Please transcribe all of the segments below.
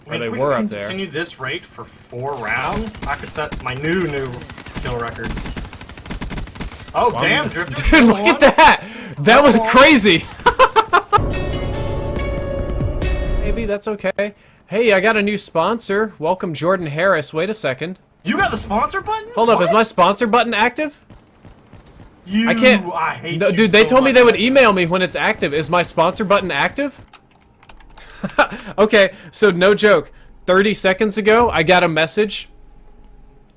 I mean, they if we were can up there. continue this rate for 4 rounds, I could set my new kill record. Oh, damn, Drifter. Dude, look at that! That was crazy! Maybe that's okay. Hey, I got a new sponsor. Welcome, Jordan Harris. Wait a second. You got the sponsor button? Hold up, What? is my sponsor button active? I hate No, you dude, they so told me much they would right email me when it's active. Is my sponsor button active? Okay, so no joke. 30 seconds ago, I got a message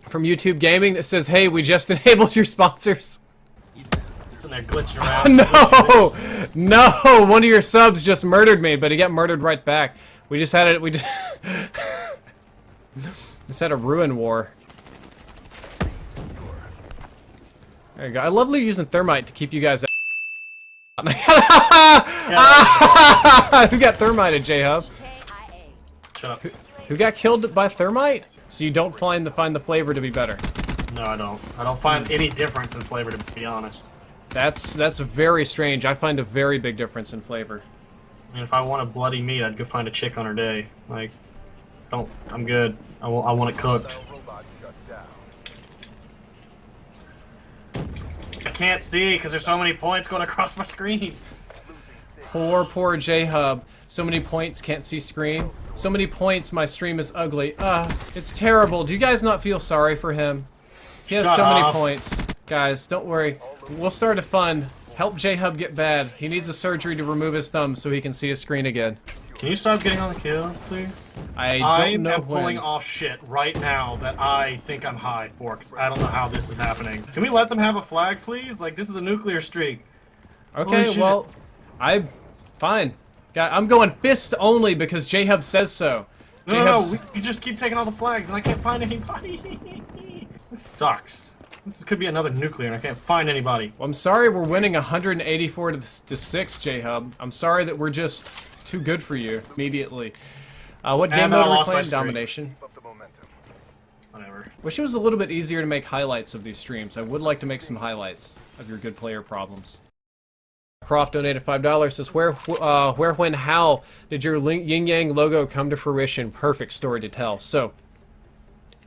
from YouTube Gaming that says, hey, we just enabled your sponsors. It's in there glitching around. No! No! One of your subs just murdered me, but he got murdered right back. We just had it. We just, just had a ruin war. There you go. I love using thermite to keep you guys out. Who got thermite at JHub? Shut up. Who got killed by thermite? So you don't find the flavor to be better. No, I don't. I don't find any difference in flavor, to be honest. That's very strange. I find a very big difference in flavor. I mean, if I want a bloody meat, I'd go find a chick on her day. Like, I'm good. I want it cooked. I can't see because there's so many points going across my screen. Poor JHub. So many points, can't see screen. So many points, my stream is ugly. It's terrible. Do you guys not feel sorry for him? He has so many points. Guys, don't worry. We'll start a fund. Help JHub get bad. He needs a surgery to remove his thumb so he can see his screen again. Can you stop getting on the kills, please? I don't know am when. pulling off shit right now that I think I'm high for, 'cause I don't know how this is happening. Can we let them have a flag, please? Like, this is a nuclear streak. Okay, well, fine. I'm going fist only because JHub says so. No, you just keep taking all the flags and I can't find anybody. This sucks. This could be another nuclear and I can't find anybody. Well, I'm sorry we're winning 184 to 6, JHub. I'm sorry that we're just too good for you immediately. What game mode are we playing? Domination. Whatever. Wish it was a little bit easier to make highlights of these streams. I would like to make some highlights of your good player problems. Croft donated $5. Says, where, when, how did your Yin Yang logo come to fruition? Perfect story to tell. So,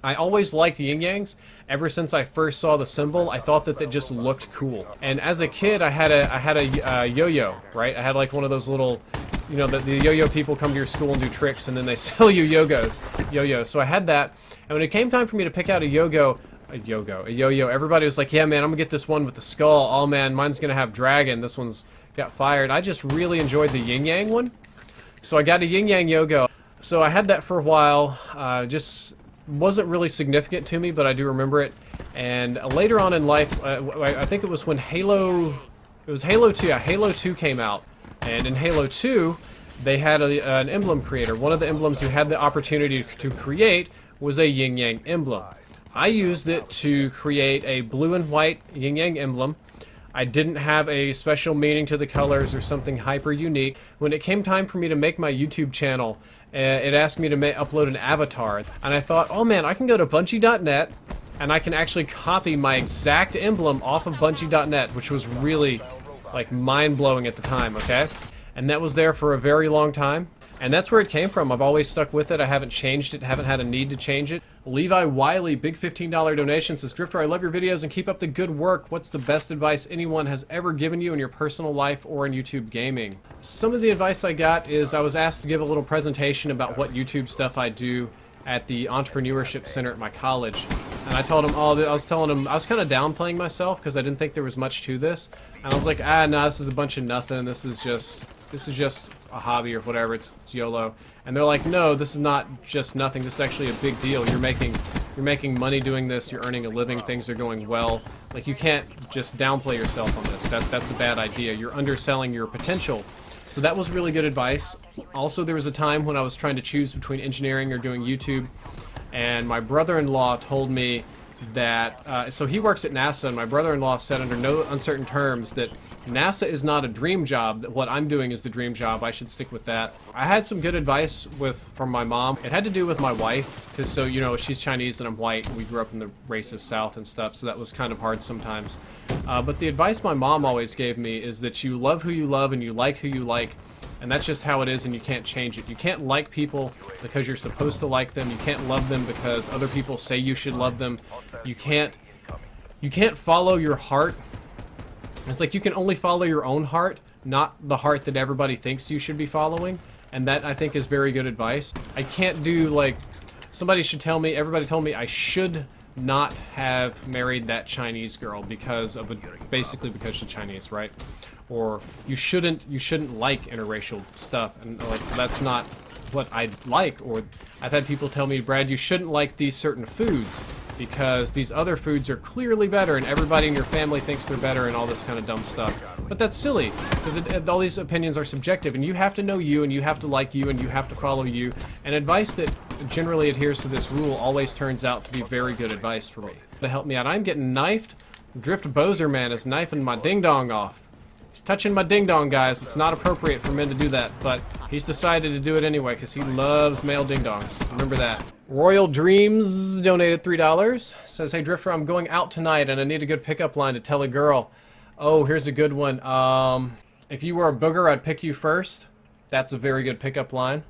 I always liked Yin Yangs. Ever since I first saw the symbol, I thought that it just looked cool. And as a kid, I had a yo-yo, right? I had like one of those little, you know, the yo-yo people come to your school and do tricks, and then they sell you yo-yos. So I had that, and when it came time for me to pick out a yo-yo, everybody was like, yeah, man, I'm gonna get this one with the skull. Oh, man, mine's gonna have dragon. This one's got fired. I just really enjoyed the Yin Yang one. So I got a Yin Yang yo-yo. So I had that for a while. Just wasn't really significant to me, but I do remember it. And later on in life, I think it was when Halo 2. Yeah, Halo 2 came out. And in Halo 2, they had an emblem creator. One of the emblems you had the opportunity to create was a Yin Yang emblem. I used it to create a blue and white Yin Yang emblem. I didn't have a special meaning to the colors or something hyper unique. When it came time for me to make my YouTube channel, it asked me to upload an avatar. And I thought, oh man, I can go to Bungie.net and I can actually copy my exact emblem off of Bungie.net, which was really like mind-blowing at the time, okay? And that was there for a very long time. And that's where it came from. I've always stuck with it. I haven't changed it, haven't had a need to change it. Levi Wiley, big $15 donation, says, Drifter, I love your videos and keep up the good work. What's the best advice anyone has ever given you in your personal life or in YouTube gaming? Some of the advice I got is I was asked to give a little presentation about what YouTube stuff I do at the Entrepreneurship Center at my college. And I told him, I was kind of downplaying myself because I didn't think there was much to this. And I was like, no, this is a bunch of nothing. This is just a hobby or whatever. It's YOLO. And they're like, no, this is not just nothing. This is actually a big deal. You're making money doing this. You're earning a living. Things are going well. Like, you can't just downplay yourself on this. That's a bad idea. You're underselling your potential. So that was really good advice. Also, there was a time when I was trying to choose between engineering or doing YouTube, and my brother-in-law told me that, so he works at NASA, and my brother-in-law said under no uncertain terms that NASA is not a dream job, that what I'm doing is the dream job. I should stick with that. I had some good advice from my mom. It had to do with my wife, because so, you know, she's Chinese and I'm white, and we grew up in the racist South and stuff, so that was kind of hard sometimes. But the advice my mom always gave me is that you love who you love and you like who you like, And that's just how it is, and you can't change it. You can't like people because you're supposed to like them. You can't love them because other people say you should love them. You can't follow your heart. It's like you can only follow your own heart, not the heart that everybody thinks you should be following. And that, I think, is very good advice. I can't do, like, somebody should tell me, everybody told me I should not have married that Chinese girl because of basically because she's Chinese, right? Or you shouldn't like interracial stuff, and like that's not what I like. Or I've had people tell me, Brad, you shouldn't like these certain foods because these other foods are clearly better and everybody in your family thinks they're better and all this kind of dumb stuff. But that's silly because all these opinions are subjective, and you have to know you, and you have to like you, and you have to follow you. And advice that generally adheres to this rule always turns out to be very good advice for me. To help me out, I'm getting knifed. Drift Bozer Man is knifing my ding-dong off. He's touching my ding-dong, guys. It's not appropriate for men to do that, but he's decided to do it anyway because he loves male ding-dongs. Remember that. Royal Dreams donated $3. Says, hey, Drifter, I'm going out tonight and I need a good pickup line to tell a girl. Oh, here's a good one. If you were a booger, I'd pick you first. That's a very good pickup line.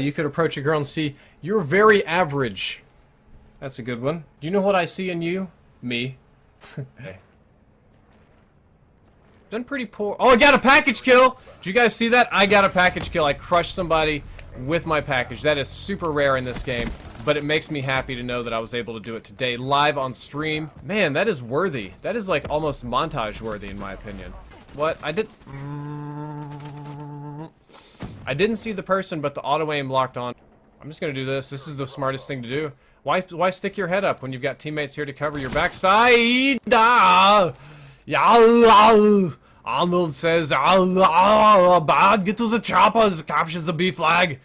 You could approach a girl and see, you're very average. That's a good one. Do you know what I see in you? Me. Done pretty poor. Oh, I got a package kill! Did you guys see that? I got a package kill. I crushed somebody with my package. That is super rare in this game, but it makes me happy to know that I was able to do it today, live on stream. Man, that is worthy. That is like almost montage worthy in my opinion. What? I didn't see the person, but the auto aim locked on. I'm just gonna do this. This is the smartest thing to do. Why stick your head up when you've got teammates here to cover your backside? Arnold says, bad, get to the choppers, captures the B flag.